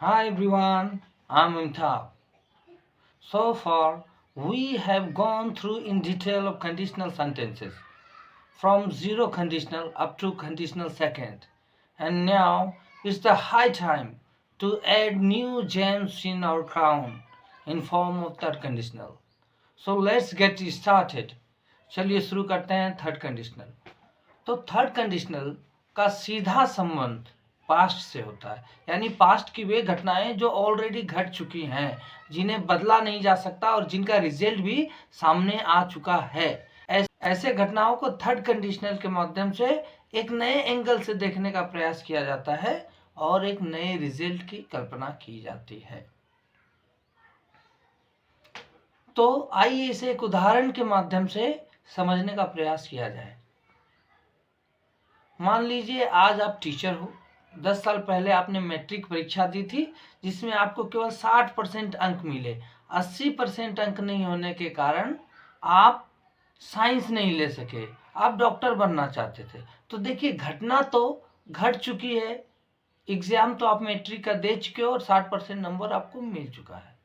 Hi everyone, I'm Imtab. So far, we have gone through in detail of conditional sentences from zero conditional up to conditional second. And now is the high time to add new gems in our crown in form of third conditional. So let's get started. चलिए शुरू करते हैं third conditional. तो third conditional का सीधा संबंध past से होता है, यानी पास्ट की वे घटनाएं जो ऑलरेडी घट चुकी हैं, जिन्हें बदला नहीं जा सकता और जिनका रिजल्ट भी सामने आ चुका है। ऐसे घटनाओं को थर्ड कंडीशनल के माध्यम से एक नए एंगल से देखने का प्रयास किया जाता है और एक नए रिजल्ट की कल्पना की जाती है। तो आइए इसे एक उदाहरण के माध्यम से समझने का प्रयास किया जाए। मान लीजिए आज आप टीचर हो। 10 साल पहले आपने मैट्रिक परीक्षा दी थी, जिसमें आपको केवल 60% अंक मिले। 80% अंक नहीं होने के कारण आप साइंस नहीं ले सके, आप डॉक्टर बनना चाहते थे। तो देखिए, घटना तो घट चुकी है, एग्जाम तो आप मैट्रिक का दे चुके हो और 60% नंबर आपको मिल चुका है।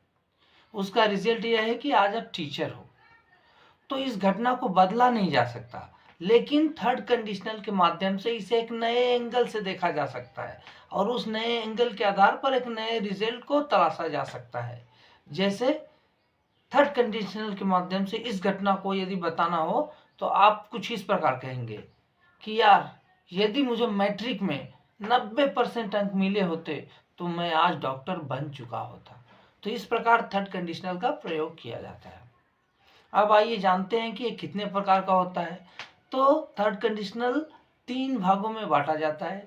उसका रिजल्ट यह है कि आज आप टीचर हो। तो इस घटना को बदला नहीं जा सकता, लेकिन थर्ड कंडीशनल के माध्यम से इसे एक नए एंगल से देखा जा सकता है और उस नए एंगल के आधार पर एक नए रिजल्ट को तलाशा जा सकता है। जैसे थर्ड कंडीशनल के माध्यम से इस घटना को यदि बताना हो तो आप कुछ इस प्रकार कहेंगे कि यार, यदि मुझे मैट्रिक में 90% अंक मिले होते तो मैं आज डॉक्टर बन चुका होता। तो इस प्रकार थर्ड कंडीशनल का प्रयोग किया जाता है। अब आइए जानते हैं कि ये कितने प्रकार का होता है। तो थर्ड कंडीशनल 3 भागों में बांटा जाता है।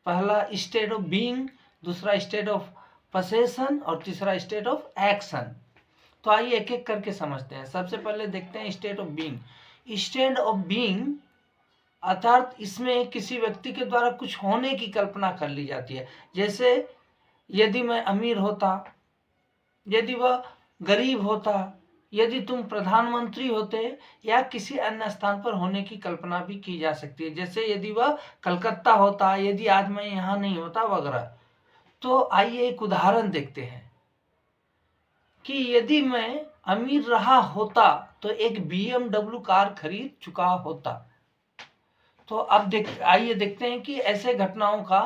पहला स्टेट ऑफ बीइंग, दूसरा स्टेट ऑफ पोसेशन और तीसरा स्टेट ऑफ एक्शन। तो आइए एक एक करके समझते हैं। सबसे पहले देखते हैं state of being. State of being अर्थात इसमें किसी व्यक्ति के द्वारा कुछ होने की कल्पना कर ली जाती है। जैसे यदि मैं अमीर होता, यदि वह गरीब होता, यदि तुम प्रधानमंत्री होते, या किसी अन्य स्थान पर होने की कल्पना भी की जा सकती है। जैसे यदि वह कलकत्ता होता, यदि आज मैं यहाँ नहीं होता वगैरह। तो आइए एक उदाहरण देखते हैं कि यदि मैं अमीर रहा होता तो एक BMW कार खरीद चुका होता। तो अब आइए देखते हैं कि ऐसे घटनाओं का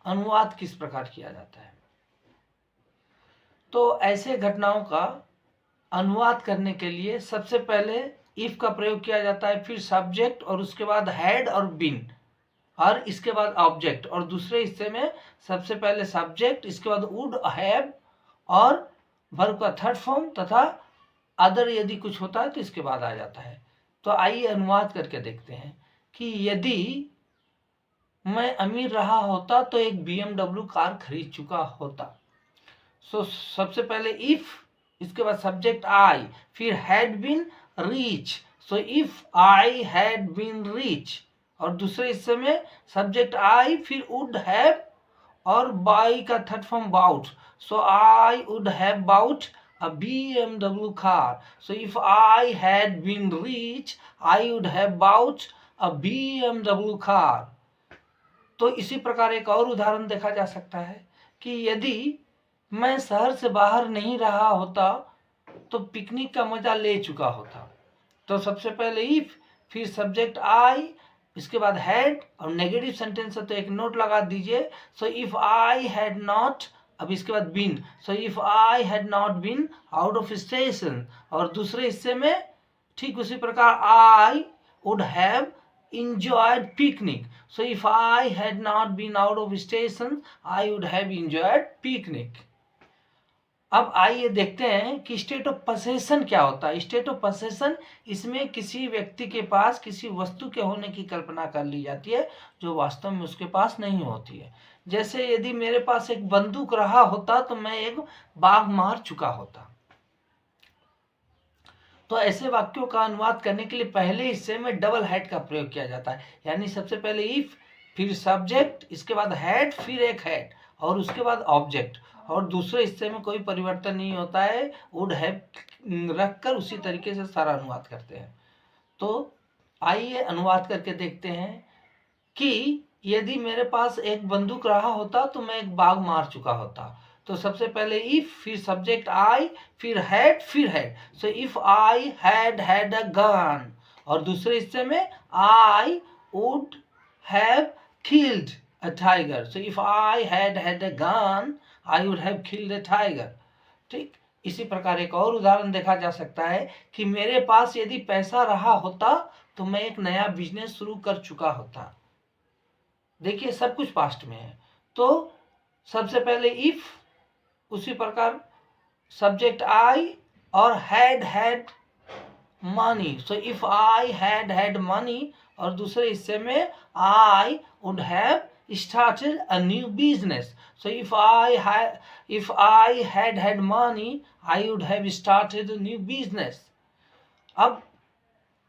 अनुवाद किस प्रकार किया जाता है। तो ऐसे घटनाओं का अनुवाद करने के लिए सबसे पहले इफ का प्रयोग किया जाता है, फिर सब्जेक्ट और उसके बाद हैड और बीन और इसके बाद ऑब्जेक्ट। और दूसरे हिस्से में सबसे पहले सब्जेक्ट, इसके बाद वुड, हैव और वर्ब का थर्ड फॉर्म तथा अदर यदि कुछ होता है तो इसके बाद आ जाता है। तो आइए अनुवाद करके देखते हैं कि यदि मैं अमीर रहा होता तो एक BMW कार खरीद चुका होता। सबसे पहले इफ, इसके बाद सब्जेक्ट आई, फिर had been reach. So if I had been reach. और दूसरे हिस्से में सब्जेक्ट आई, फिर वुड हैव और बाई का third form bought. So I would have bought a BMW car. So if I had been rich, I would have bought a BMW car. तो इसी प्रकार एक और उदाहरण देखा जा सकता है कि यदि मैं शहर से बाहर नहीं रहा होता तो पिकनिक का मजा ले चुका होता। तो सबसे पहले इफ, फिर सब्जेक्ट आई, इसके बाद हैड और नेगेटिव सेंटेंस है तो एक नोट लगा दीजिए। So if I had not, अब इसके बाद been. So if I had not been out of station. और दूसरे हिस्से में ठीक उसी प्रकार I would have enjoyed picnic. So if I had not been out of station, I would have enjoyed picnic. अब आइए देखते हैं कि स्टेट ऑफ पोसेशन क्या होता है। स्टेट ऑफ पोसेशन, इसमें किसी व्यक्ति के पास किसी वस्तु के होने की कल्पना कर ली जाती है जो वास्तव में उसके पास नहीं होती है। जैसे यदि मेरे पास एक बंदूक रहा होता तो मैं एक बाघ मार चुका होता। तो ऐसे वाक्यों का अनुवाद करने के लिए पहले हिस्से में डबल हैड का प्रयोग किया जाता है, यानी सबसे पहले इफ, फिर सब्जेक्ट, इसके बाद हैड, फिर एक हैड और उसके बाद ऑब्जेक्ट। और दूसरे हिस्से में कोई परिवर्तन नहीं होता है, वुड हैव रखकर उसी तरीके से सारा अनुवाद करते हैं। तो आइए अनुवाद करके देखते हैं कि यदि मेरे पास एक बंदूक रहा होता तो मैं एक बाघ मार चुका होता। तो सबसे पहले इफ, फिर सब्जेक्ट आई, फिर हैड, फिर had. So if I had a gun, और दूसरे हिस्से में आई would have killed a tiger. So if I had a gun I would have killed a tiger. ठीक, इसी प्रकार एक और उदाहरण देखा जा सकता है कि मेरे पास यदि पैसा रहा होता तो मैं एक नया बिजनेस शुरू कर चुका होता। देखिए सब कुछ पास्ट में है। तो सबसे पहले इफ, उसी प्रकार सब्जेक्ट आई और had money. So if I had money, और दूसरे हिस्से में आई would have started a new business. So if I had money, I would have started a new business. अब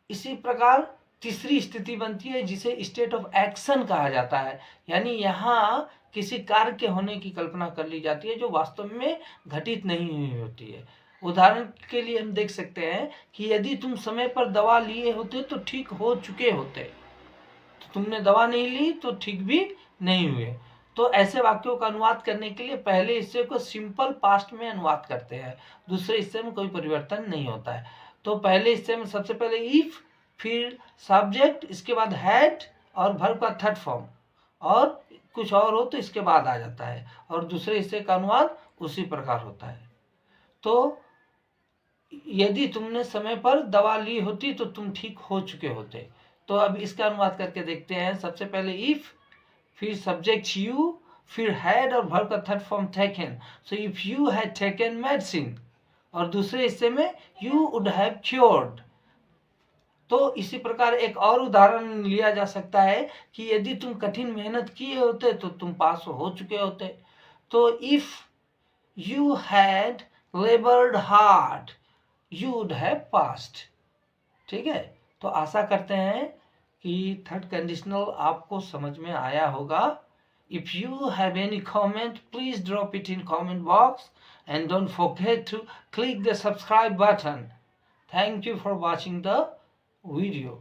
इसी प्रकार तीसरी स्थिति बनती है जिसे स्टेट ऑफ एक्शन कहा जाता है, यानी यहाँ किसी कार्य के होने की कल्पना कर ली जाती है जो वास्तव में घटित नहीं हुई होती है। उदाहरण के लिए हम देख सकते हैं कि यदि तुम समय पर दवा लिए होते तो ठीक हो चुके होते, तो तुमने दवा नहीं ली तो ठीक भी नहीं हुए। तो ऐसे वाक्यों का अनुवाद करने के लिए पहले हिस्से को सिंपल पास्ट में अनुवाद करते हैं, दूसरे हिस्से में कोई परिवर्तन नहीं होता है। तो पहले हिस्से में सबसे पहले इफ, फिर सब्जेक्ट, इसके बाद हैड और वर्ब का थर्ड फॉर्म, और कुछ और हो तो इसके बाद आ जाता है, और दूसरे हिस्से का अनुवाद उसी प्रकार होता है। तो यदि तुमने समय पर दवा ली होती तो तुम ठीक हो चुके होते। तो अब इसका अनुवाद करके देखते हैं। सबसे पहले इफ, फिर सब्जेक्ट यू, फिर हैड और वर्ब का third form taken. So if you had taken medicine, और दूसरे हिस्से में यू वुड हैव क्योर्ड। तो इसी प्रकार एक और उदाहरण लिया जा सकता है कि यदि तुम कठिन मेहनत किए होते तो तुम पास हो चुके होते। तो if you had लेबर्ड hard, you would have passed. ठीक है, तो आशा करते हैं कि थर्ड कंडीशनल आपको समझ में आया होगा। If you have any comment, please drop it in comment box and don't forget to click the subscribe button. Thank you for watching the video.